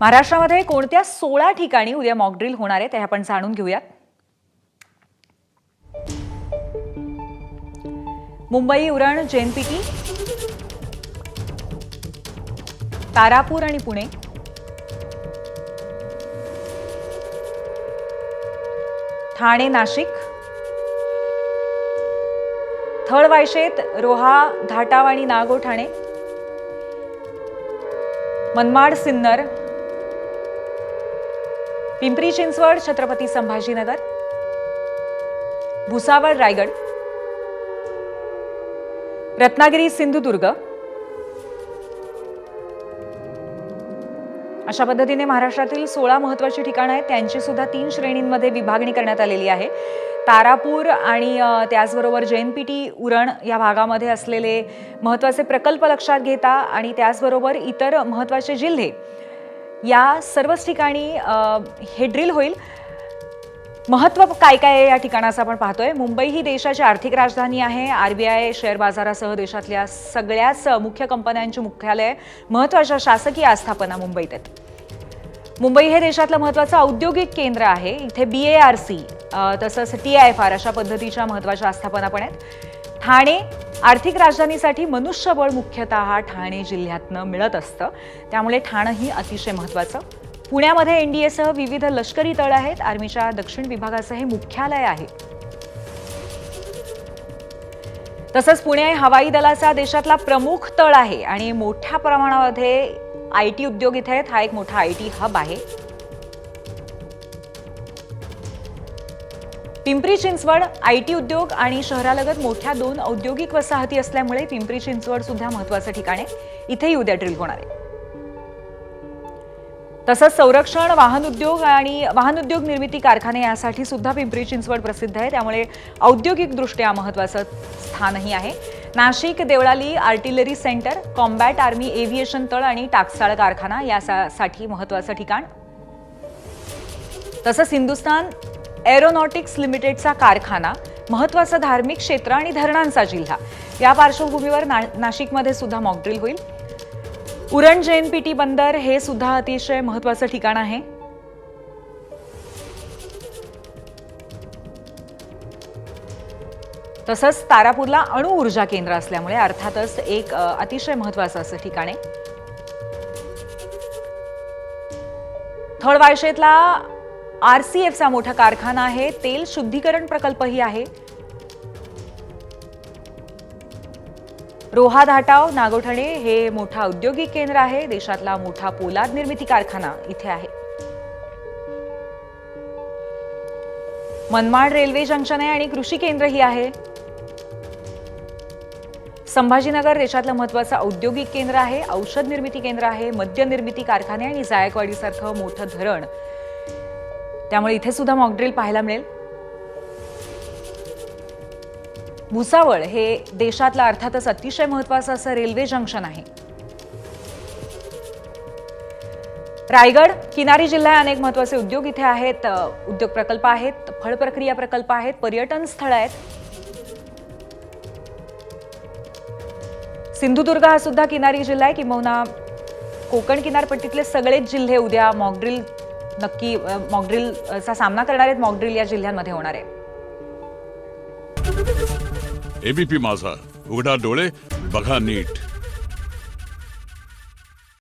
महाराष्ट्रामध्ये कोणत्या 16 ठिकाणी उद्या मॉक ड्रिल होणार आहे ते आपण जाणून घेऊयात। मुंबई, उरण, जेएनपीटी, तारापूर आणि पुणे, ठाणे, नाशिक, थळवायशेत, रोहा, धाटाव आणि नागो ठाणे, मनमाड, सिन्नर, पिंपरी चिंचवड, छत्रपती संभाजीनगर, भुसावळ, रायगड, रत्नागिरी, सिंधुदुर्ग अशा पद्धतीने महाराष्ट्रातील 16 महत्त्वाची ठिकाणं आहेत त्यांची सुद्धा 3 श्रेणींमध्ये विभागणी करण्यात आलेली आहे। तारापूर आणि त्याचबरोबर जेएनपीटी, उरण या भागामध्ये असलेले महत्त्वाचे प्रकल्प लक्षात घेता आणि त्याचबरोबर इतर महत्त्वाचे जिल्हे या सर्वच ठिकाणी हे ड्रिल होईल। महत्त्व काय काय आहे या ठिकाणाचं आपण पाहतोय। मुंबई ही देशाची आर्थिक राजधानी आहे। आरबीआय शेअर बाजारासह देशातल्या सगळ्याच मुख्य कंपन्यांची मुख्यालय, महत्त्वाच्या शासकीय आस्थापना मुंबईत आहेत। मुंबई हे देशातलं महत्त्वाचं औद्योगिक केंद्र आहे। इथे BARC तसंच TIFR अशा पद्धतीच्या महत्त्वाच्या आस्थापना पण आहेत। ठाणे आर्थिक राजधानीसाठी मनुष्यबळ मुख्यतः ठाणे जिल्ह्यातनं मिळत असतं, त्यामुळे ठाणे ही अतिशय महत्त्वाचं। पुण्यामध्ये NDA सह विविध लष्करी तळ आहेत। आर्मीच्या दक्षिण विभागाचं हे मुख्यालय आहे। तसंच पुणे हवाई दलाचा देशातला प्रमुख तळ आहे आणि मोठ्या प्रमाणामध्ये IT उद्योग इथे आहेत। हा एक मोठा IT हब आहे। पिंपरी चिंचवड IT उद्योग आणि शहरालगत मोठ्या 2 औद्योगिक वसाहती असल्यामुळे पिंपरी चिंचवड सुद्धा महत्त्वाचं ठिकाण आहे। इथेही उद्या ड्रिल होणार आहे। तसंच संरक्षण, वाहन उद्योग निर्मिती कारखाने यासाठी सुद्धा पिंपरी चिंचवड प्रसिद्ध आहे, त्यामुळे औद्योगिकदृष्ट्या महत्त्वाचं स्थानही आहे। Nashik, Deolali artillery centre, combat army aviation तळ आणि टाकसाळ कारखाना यासाठी महत्त्वाचं ठिकाण। तसंच हिंदुस्थान एरोनॉटिक्स लिमिटेडचा कारखाना, महत्त्वाचं धार्मिक क्षेत्र आणि धरणांचा जिल्हा या पार्श्वभूमीवर नाशिकमध्ये सुद्धा मॉक ड्रिल होईल। उरण जेएनपीटी बंदर हे सुद्धा अतिशय महत्त्वाचं ठिकाण आहे। तसंच तारापूरला अणु ऊर्जा केंद्र असल्यामुळे अर्थातच एक अतिशय महत्त्वाचं असं ठिकाण आहे। थळवायशेतला RCFचा मोठा कारखाना आहे। तेल शुद्धीकरण प्रकल्पही आहे। रोहा, धाटाव, नागोठणे हे मोठा औद्योगिक केंद्र आहे। देशातला मोठा पोलाद निर्मिती कारखाना इथे आहे। मनमाड रेल्वे जंक्शन आहे आणि कृषी केंद्रही आहे। संभाजीनगर देशातलं महत्त्वाचं औद्योगिक केंद्र आहे, औषध निर्मिती केंद्र आहे, मद्य निर्मिती कारखाने आणि जायकवाडीसारखं मोठं धरण, त्यामुळे इथे सुद्धा मॉक ड्रिल पाहायला मिळेल। भुसावळ हे देशातलं अर्थातच अतिशय महत्त्वाचं असं रेल्वे जंक्शन आहे। रायगड किनारी जिल्हा, अनेक महत्त्वाचे उद्योग इथे आहेत, उद्योग प्रकल्प आहेत, फळ प्रक्रिया प्रकल्प आहेत, पर्यटन स्थळ आहेत। सिंधुदुर्ग हा सुद्धा किनारी जिल्हा आहे, किंबहुना कोकण किनारपट्टीतले सगळेच जिल्हे उद्या मॉक ड्रिलचा सामना करणार आहेत। मॉक ड्रिल या जिल्ह्यांमध्ये होणार आहे। ABP माझा, उघडा डोळे बघा नीट।